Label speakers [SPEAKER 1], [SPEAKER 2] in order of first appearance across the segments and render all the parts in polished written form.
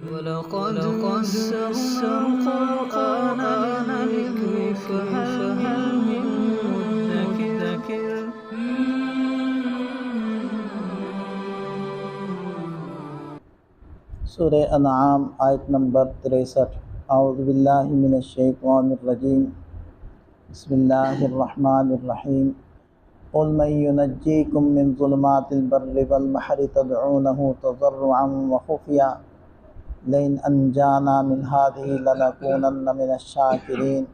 [SPEAKER 1] وَلَقَدْ يَسَّرْنَا الْقُرْآنَ لِلذِّكْرِ فَهَلْ مِن مُّدَّكِرٍ
[SPEAKER 2] سورہ انعام آیت نمبر 63۔ اعوذ باللہ من الشیطان الرجیم، بسم اللہ الرحمن الرحیم۔ قل من ينجيكم من ظلمات البر والبحر تدعونه تضرعا وخفيا لئن أنجانا من هذه لنكونن من الشاكرين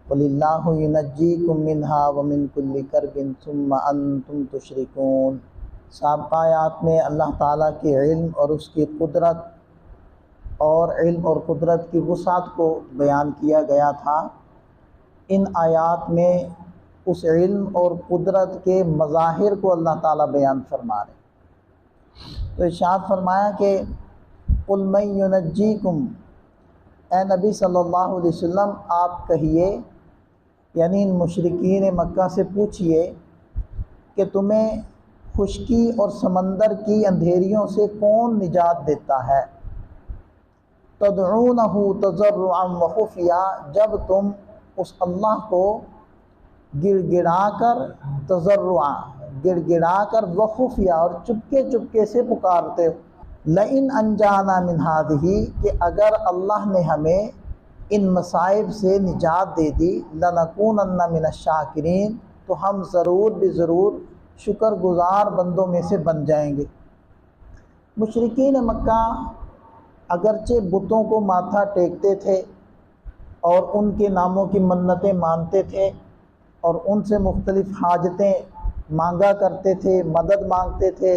[SPEAKER 2] قل الله ينجيكم منها ومن كل كرب ثم أنتم تشركون۔ سابقہ آیات میں اللہ تعالیٰ کے علم اور اس کی قدرت اور علم اور قدرت کی وسعت کو بیان کیا گیا تھا۔ ان آیات میں اس علم اور قدرت کے مظاہر کو اللہ تعالیٰ بیان فرما رہے ہیں۔ تو ارشاد فرمایا کہ قل من ینجیکم، اے نبی صلی اللہ علیہ وسلم آپ کہیے، یعنی ان مشرکین مکہ سے پوچھئے کہ تمہیں خشکی اور سمندر کی اندھیریوں سے کون نجات دیتا ہے؟ تدعونہ تضرعا وخفیا، جب تم اس اللہ کو گڑ گڑا کر، تضرعا گڑ گڑا کر، وخفیا اور چپکے چپکے سے پکارتے ہو۔ لئن انجانا من ہذہ، کہ اگر اللہ نے ہمیں ان مصائب سے نجات دے دی، لنکونن من الشاکرین، تو ہم ضرور بضرور شکر گزار بندوں میں سے بن جائیں گے۔ مشرکین مکہ اگرچہ بتوں کو ماتھا ٹیکتے تھے اور ان کے ناموں کی منتیں مانتے تھے اور ان سے مختلف حاجتیں مانگا کرتے تھے، مدد مانگتے تھے،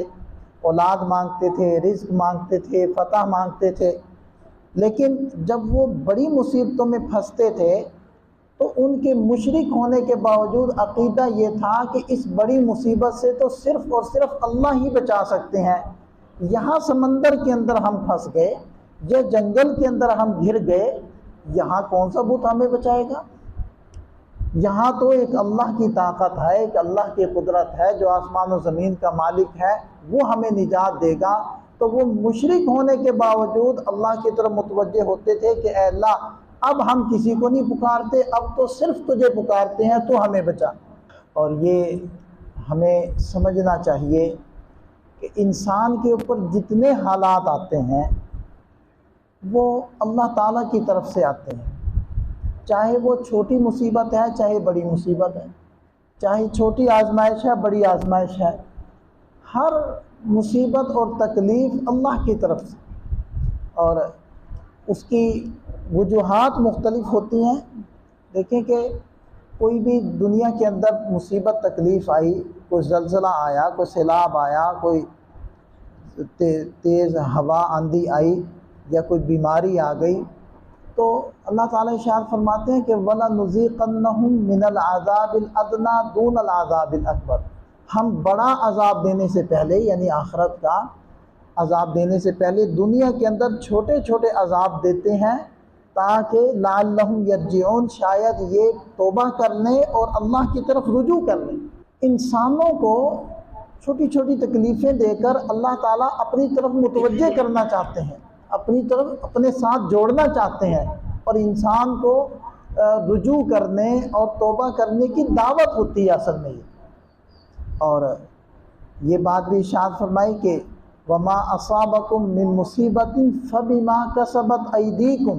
[SPEAKER 2] اولاد مانگتے تھے، رزق مانگتے تھے، فتح مانگتے تھے، لیکن جب وہ بڑی مصیبتوں میں پھنستے تھے تو ان کے مشرک ہونے کے باوجود عقیدہ یہ تھا کہ اس بڑی مصیبت سے تو صرف اور صرف اللہ ہی بچا سکتے ہیں۔ یہاں سمندر کے اندر ہم پھنس گئے، یا جنگل کے اندر ہم گھر گئے، یہاں کون سا بت ہمیں بچائے گا؟ یہاں تو ایک اللہ کی طاقت ہے، ایک اللہ کی قدرت ہے جو آسمان و زمین کا مالک ہے، وہ ہمیں نجات دے گا۔ تو وہ مشرک ہونے کے باوجود اللہ کی طرف متوجہ ہوتے تھے کہ اے اللہ اب ہم کسی کو نہیں پکارتے، اب تو صرف تجھے پکارتے ہیں، تو ہمیں بچا۔ اور یہ ہمیں سمجھنا چاہیے کہ انسان کے اوپر جتنے حالات آتے ہیں وہ اللہ تعالیٰ کی طرف سے آتے ہیں، چاہے وہ چھوٹی مصیبت ہے چاہے بڑی مصیبت ہے، چاہے چھوٹی آزمائش ہے بڑی آزمائش ہے، ہر مصیبت اور تکلیف اللہ کی طرف سے، اور اس کی وجوہات مختلف ہوتی ہیں۔ دیکھیں کہ کوئی بھی دنیا کے اندر مصیبت تکلیف آئی، کوئی زلزلہ آیا، کوئی سیلاب آیا، کوئی تیز ہوا آندھی آئی، یا کوئی بیماری آ گئی، تو اللہ تعالیٰ ارشاد فرماتے ہیں کہ وَلَنُذِيقَنَّهُم مِّنَ الْعَذَابِ الْأَدْنَىٰ دُونَ الْعَذَابِ الْأَكْبَرِ، ہم بڑا عذاب دینے سے پہلے، یعنی آخرت کا عذاب دینے سے پہلے دنیا کے اندر چھوٹے چھوٹے عذاب دیتے ہیں تاکہ لعلہم یرجعون، شاید یہ توبہ کر لیں اور اللہ کی طرف رجوع کر لیں۔ انسانوں کو چھوٹی چھوٹی تکلیفیں دے کر اللہ تعالیٰ اپنی طرف متوجہ کرنا چاہتے ہیں، اپنی طرف اپنے ساتھ جوڑنا چاہتے ہیں، اور انسان کو رجوع کرنے اور توبہ کرنے کی دعوت ہوتی ہے اصل میں یہ۔ اور یہ بات بھی ارشاد فرمائی کہ وَمَا أَصَابَكُم مِّن مُّصِيبَةٍ فَبِمَا كَسَبَتْ أَيْدِيكُمْ،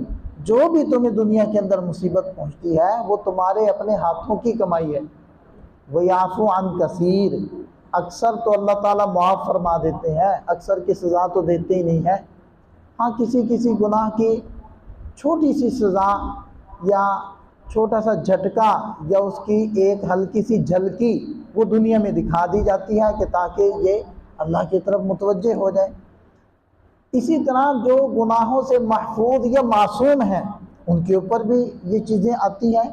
[SPEAKER 2] جو بھی تمہیں دنیا کے اندر مصیبت پہنچتی ہے وہ تمہارے اپنے ہاتھوں کی کمائی ہے۔ وَيَعْفُو عَن كَثِيرٍ، اکثر تو اللہ تعالیٰ معاف فرما دیتے ہیں، اکثر کی سزا تو دیتے ہی نہیں ہے۔ ہاں کسی کسی گناہ کی چھوٹی سی سزا یا چھوٹا سا جھٹکا یا اس کی ایک ہلکی سی جھلکی وہ دنیا میں دکھا دی جاتی ہے کہ تاکہ یہ اللہ کی طرف متوجہ ہو جائے۔ اسی طرح جو گناہوں سے محفوظ یا معصوم ہیں ان کے اوپر بھی یہ چیزیں آتی ہیں،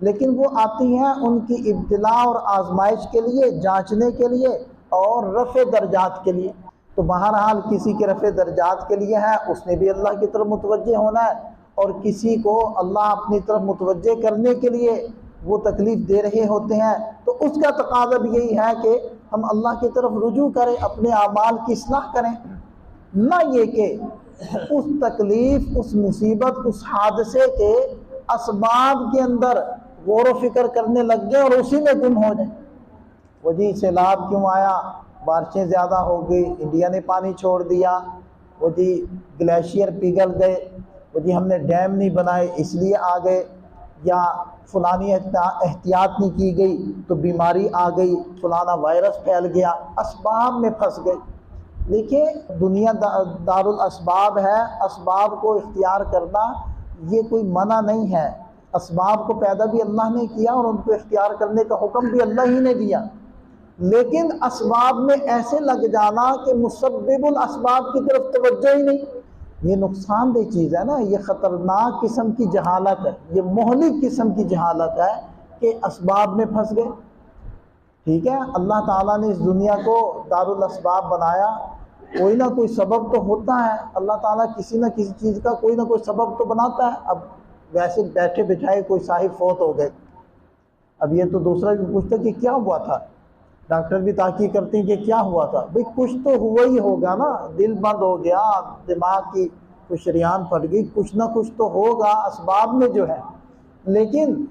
[SPEAKER 2] لیکن وہ آتی ہیں ان کی ابتلا اور آزمائش کے لیے، جانچنے کے لیے اور رفع درجات کے لیے۔ تو بہرحال کسی کے رفع درجات کے لیے ہے، اس نے بھی اللہ کی طرف متوجہ ہونا ہے، اور کسی کو اللہ اپنی طرف متوجہ کرنے کے لیے وہ تکلیف دے رہے ہوتے ہیں، تو اس کا تقاضا بھی یہی ہے کہ ہم اللہ کی طرف رجوع کریں، اپنے اعمال کی اصلاح کریں، نہ یہ کہ اس تکلیف، اس مصیبت، اس حادثے کے اسباب کے اندر غور و فکر کرنے لگ جائیں اور اسی میں گم ہو جائیں۔ وہ جی سیلاب کیوں آیا، بارشیں زیادہ ہو گئی، انڈیا نے پانی چھوڑ دیا، وہ جی گلیشیئر پگھل گئے، وہ جی ہم نے ڈیم نہیں بنائے اس لیے آ گئے، یا فلانی احتیاط نہیں کی گئی تو بیماری آ گئی، فلانا وائرس پھیل گیا، اسباب میں پھنس گئے۔ دیکھیں دنیا دار الاسباب ہے، اسباب کو اختیار کرنا یہ کوئی منع نہیں ہے، اسباب کو پیدا بھی اللہ نے کیا اور ان کو اختیار کرنے کا حکم بھی اللہ ہی نے دیا، لیکن اسباب میں ایسے لگ جانا کہ مسبب الاسباب کی طرف توجہ ہی نہیں، یہ نقصان دہ چیز ہے نا، یہ خطرناک قسم کی جہالت ہے، یہ مہلک قسم کی جہالت ہے کہ اسباب میں پھنس گئے۔ ٹھیک ہے، اللہ تعالیٰ نے اس دنیا کو دار الاسباب بنایا، کوئی نہ کوئی سبب تو ہوتا ہے، اللہ تعالیٰ کسی نہ کسی چیز کا کوئی نہ کوئی سبب تو بناتا ہے۔ اب ویسے بیٹھے بٹھائے کوئی صاحب فوت ہو گئے، اب یہ تو دوسرا بھی پوچھتا کہ کیا ہوا تھا، ڈاکٹر بھی تحقیق کرتے ہیں کہ کیا ہوا تھا، بھئی کچھ تو ہوا ہی ہوگا نا، دل بند ہو گیا، دماغ کی کوئی شریان پھٹ گئی، کچھ نہ کچھ تو ہوگا اسباب میں جو ہے۔ لیکن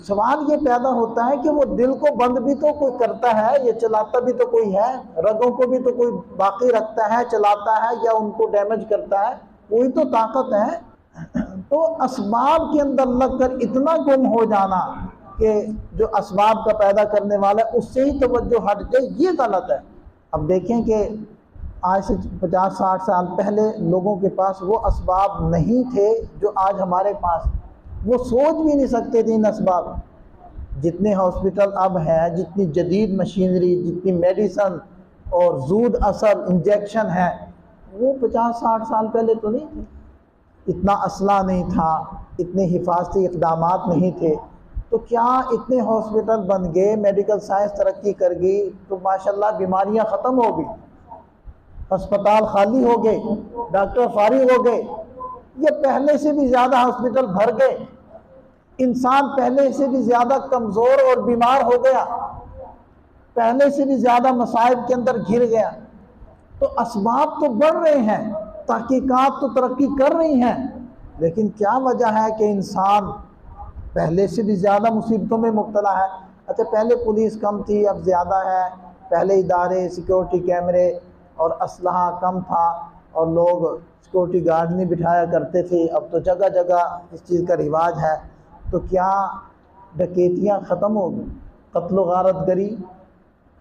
[SPEAKER 2] سوال یہ پیدا ہوتا ہے کہ وہ دل کو بند بھی تو کوئی کرتا ہے، یہ چلاتا بھی تو کوئی ہے، رگوں کو بھی تو کوئی باقی رکھتا ہے، چلاتا ہے یا ان کو ڈیمیج کرتا ہے، کوئی تو طاقت ہے۔ تو اسباب کے اندر لگ کر اتنا گم ہو جانا کہ جو اسباب کا پیدا کرنے والا ہے اس سے ہی توجہ ہٹ جائے، یہ غلط ہے۔ اب دیکھیں کہ آج سے 50-60 سال پہلے لوگوں کے پاس وہ اسباب نہیں تھے جو آج ہمارے پاس، وہ سوچ بھی نہیں سکتے تھے ان اسباب۔ جتنے ہاسپٹل اب ہیں، جتنی جدید مشینری، جتنی میڈیسن اور زود اثر انجیکشن ہے، وہ 50-60 سال پہلے تو نہیں تھے۔ اتنا اسلحہ نہیں تھا، اتنے حفاظتی اقدامات نہیں تھے، تو کیا اتنے ہاسپٹل بن گئے، میڈیکل سائنس ترقی کر گئی تو ماشاءاللہ بیماریاں ختم ہو گئی، ہسپتال خالی ہو گئے، ڈاکٹر فارغ ہو گئے، یہ پہلے سے بھی زیادہ ہاسپٹل بھر گئے، انسان پہلے سے بھی زیادہ کمزور اور بیمار ہو گیا، پہلے سے بھی زیادہ مصائب کے اندر گھر گیا۔ تو اسباب تو بڑھ رہے ہیں، تحقیقات تو ترقی کر رہی ہیں، لیکن کیا وجہ ہے کہ انسان پہلے سے بھی زیادہ مصیبتوں میں مبتلا ہے؟ اچھا پہلے پولیس کم تھی، اب زیادہ ہے، پہلے ادارے، سیکیورٹی کیمرے اور اسلحہ کم تھا اور لوگ سیکورٹی گارڈ نہیں بٹھایا کرتے تھے، اب تو جگہ جگہ اس چیز کا رواج ہے۔ تو کیا ڈکیتیاں ختم ہو گئیں، قتل و غارت گری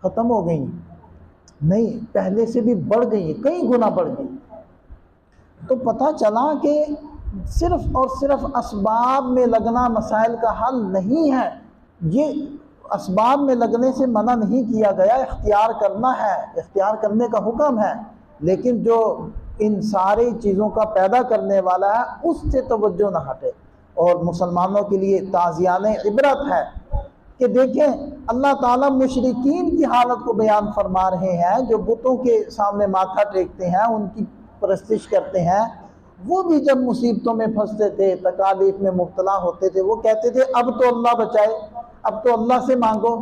[SPEAKER 2] ختم ہو گئیں؟ نہیں، پہلے سے بھی بڑھ گئی، کئی گنا بڑھ گئی۔ تو پتہ چلا کہ صرف اور صرف اسباب میں لگنا مسائل کا حل نہیں ہے، یہ اسباب میں لگنے سے منع نہیں کیا گیا، اختیار کرنا ہے، اختیار کرنے کا حکم ہے، لیکن جو ان ساری چیزوں کا پیدا کرنے والا ہے اس سے توجہ نہ ہٹے۔ اور مسلمانوں کے لیے تعزیانِ عبرت ہے کہ دیکھیں اللہ تعالیٰ مشرکین کی حالت کو بیان فرما رہے ہیں، جو بتوں کے سامنے ماتھا ٹیکتے ہیں، ان کی پرستش کرتے ہیں، وہ بھی جب مصیبتوں میں پھنستے تھے، تکالیف میں مبتلا ہوتے تھے، وہ کہتے تھے اب تو اللہ بچائے، اب تو اللہ سے مانگو۔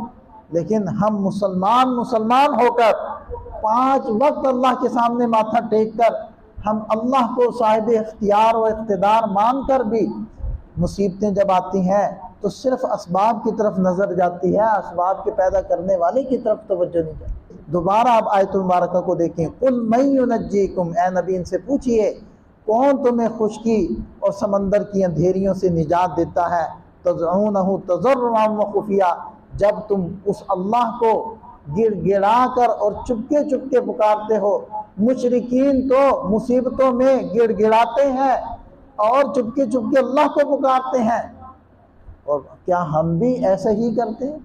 [SPEAKER 2] لیکن ہم مسلمان ہو کر 5 وقت اللہ کے سامنے ماتھا ٹیک کر ہم اللہ کو صاحب اختیار و اقتدار مان کر بھی مصیبتیں جب آتی ہیں تو صرف اسباب کی طرف نظر جاتی ہے، اسباب کے پیدا کرنے والے کی طرف توجہ نہیں جاتی۔ دوبارہ آپ آیت المبارکہ کو دیکھیں، قُلْ مَن يُنَجِّيكُمْ، اے نبی ان سے پوچھئے کون تمہیں خشکی اور سمندر کی اندھیریوں سے نجات دیتا ہے، تدعونہ تضرعا وخفیا، جب تم اس اللہ کو گڑ گڑا کر اور چپکے چپکے پکارتے ہو۔ مشرکین تو مصیبتوں میں گڑ گڑاتے ہیں اور چپکے چپکے اللہ کو پکارتے ہیں، اور کیا ہم بھی ایسا ہی کرتے ہیں؟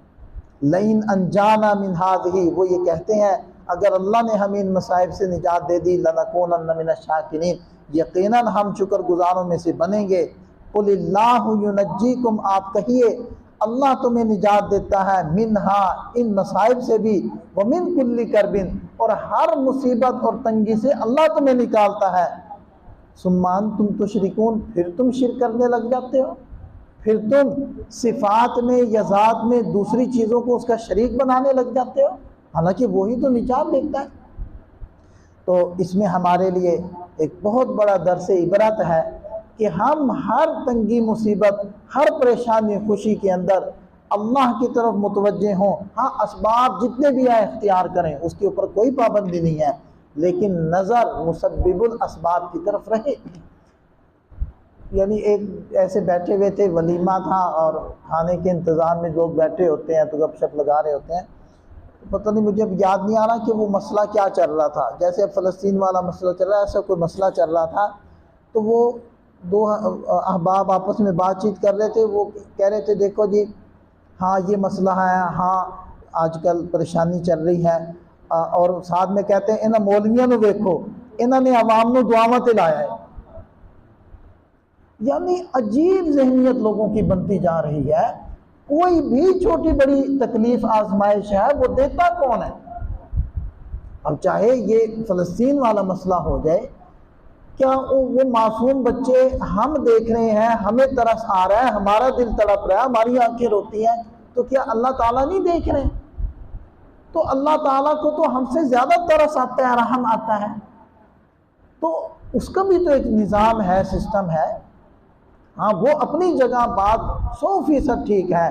[SPEAKER 2] لئن انجانا من ہذہ، وہ یہ کہتے ہیں اگر اللہ نے ہمیں ان مصائب سے نجات دے دی، لنکونن من الشاکرین، یقیناً ہم شکر گزاروں میں سے بنیں گے۔ قل اللہ ینجیکم، آپ کہیے اللہ تمہیں نجات دیتا ہے، منہا، ان مصائب سے بھی، ومن کل کرب، اور ہر مصیبت اور تنگی سے اللہ تمہیں نکالتا ہے۔ ثم انتم تشرکون، پھر تم شرک کرنے لگ جاتے ہو، پھر تم صفات میں یا ذات میں دوسری چیزوں کو اس کا شریک بنانے لگ جاتے ہو، حالانکہ وہی تو نجات دیتا ہے۔ تو اس میں ہمارے لیے ایک بہت بڑا درس عبرت ہے کہ ہم ہر تنگی مصیبت، ہر پریشانی خوشی کے اندر اللہ کی طرف متوجہ ہوں۔ ہاں اسباب جتنے بھی ہیں اختیار کریں، اس کے اوپر کوئی پابندی نہیں ہے، لیکن نظر مسبب الاسباب کی طرف رہے۔ یعنی ایک ایسے بیٹھے ہوئے تھے، ولیمہ تھا اور کھانے کے انتظام میں لوگ بیٹھے ہوتے ہیں تو گپ شپ لگا رہے ہوتے ہیں۔ پتہ نہیں، مجھے اب یاد نہیں آ رہا کہ وہ مسئلہ کیا چل رہا تھا، جیسے اب فلسطین والا مسئلہ چل رہا ہے ایسا کوئی مسئلہ چل رہا تھا۔ تو وہ دو احباب آپس میں بات چیت کر رہے تھے، وہ کہہ رہے تھے دیکھو جی ہاں یہ مسئلہ ہے، ہاں آج کل پریشانی چل رہی ہے، اور ساتھ میں کہتے ہیں انہاں مولویاں نو ویکھو، انہوں نے عوام نو دعاواں تے لایا ہے۔ یعنی عجیب ذہنیت لوگوں کی بنتی جا رہی ہے، کوئی بھی چھوٹی بڑی تکلیف آزمائش ہے وہ دیتا کون ہے؟ اب چاہے یہ فلسطین والا مسئلہ ہو جائے، کیا وہ معصوم بچے ہم دیکھ رہے ہیں، ہمیں ترس آ رہا ہے، ہمارا دل تڑپ رہا ہے، ہماری آنکھیں روتی ہیں، تو کیا اللہ تعالیٰ نہیں دیکھ رہے؟ تو اللہ تعالیٰ کو تو ہم سے زیادہ ترس آتا ہے، رحم آتا ہے، تو اس کا بھی تو ایک نظام ہے، سسٹم ہے۔ ہاں وہ اپنی جگہ بات 100% ٹھیک ہے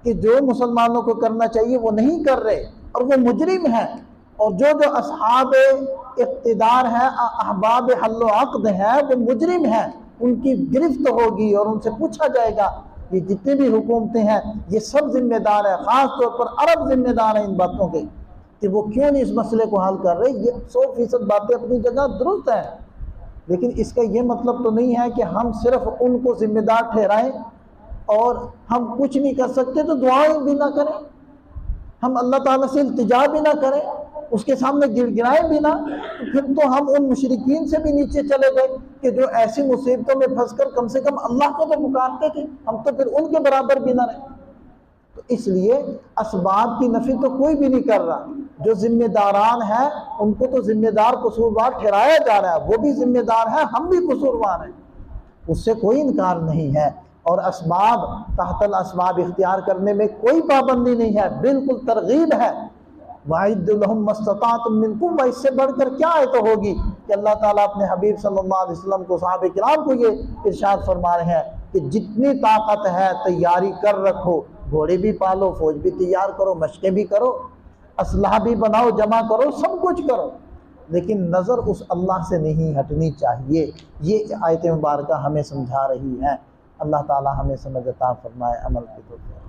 [SPEAKER 2] کہ جو مسلمانوں کو کرنا چاہیے وہ نہیں کر رہے اور وہ مجرم ہیں، اور جو اصحاب اقتدار ہیں، احباب حل و عقد ہیں، وہ مجرم ہیں، ان کی گرفت ہوگی اور ان سے پوچھا جائے گا۔ یہ جتنے بھی حکومتیں ہیں یہ سب ذمہ دار ہیں، خاص طور پر عرب ذمہ دار ہیں ان باتوں کے کہ وہ کیوں نہیں اس مسئلے کو حل کر رہے۔ یہ 100% باتیں اپنی جگہ درست ہیں، لیکن اس کا یہ مطلب تو نہیں ہے کہ ہم صرف ان کو ذمہ دار ٹھہرائیں اور ہم کچھ نہیں کر سکتے تو دعائیں بھی نہ کریں، ہم اللہ تعالیٰ سے التجا بھی نہ کریں، اس کے سامنے گر گرائیں بھی نہ، تو پھر تو ہم ان مشرکین سے بھی نیچے چلے گئے کہ جو ایسی مصیبتوں میں پھنس کر کم سے کم اللہ کو تو پکارتے تھے، ہم تو پھر ان کے برابر بھی نہ رہے۔ تو اس لیے اسباب کی نفی تو کوئی بھی نہیں کر رہا، جو ذمہ داران ہیں ان کو تو ذمہ دار قصوروار ٹھہرایا جا رہا ہے، وہ بھی ذمہ دار ہیں، ہم بھی قصوروار ہیں، اس سے کوئی انکار نہیں ہے۔ اور اسباب تحت الاسباب اختیار کرنے میں کوئی پابندی نہیں ہے، بالکل ترغیب ہے۔ وَأَعِدُّوا لَهُم مَّا اسْتَطَعْتُم مِّن قُوَّةٍ، اس سے بڑھ کر کیا آیت ہوگی کہ اللہ تعالیٰ اپنے حبیب صلی اللہ علیہ وسلم کو، صحابہ کرام کو یہ ارشاد فرما رہے ہیں کہ جتنی طاقت ہے تیاری کر رکھو، گھوڑے بھی پالو، فوج بھی تیار کرو، مشقیں بھی کرو، اسلحہ بھی بناؤ، جمع کرو، سب کچھ کرو، لیکن نظر اس اللہ سے نہیں ہٹنی چاہیے۔ یہ آیت مبارکہ ہمیں سمجھا رہی ہیں۔ اللہ تعالیٰ ہمیں سمجھ عطا فرمائے، عمل کی توفیق۔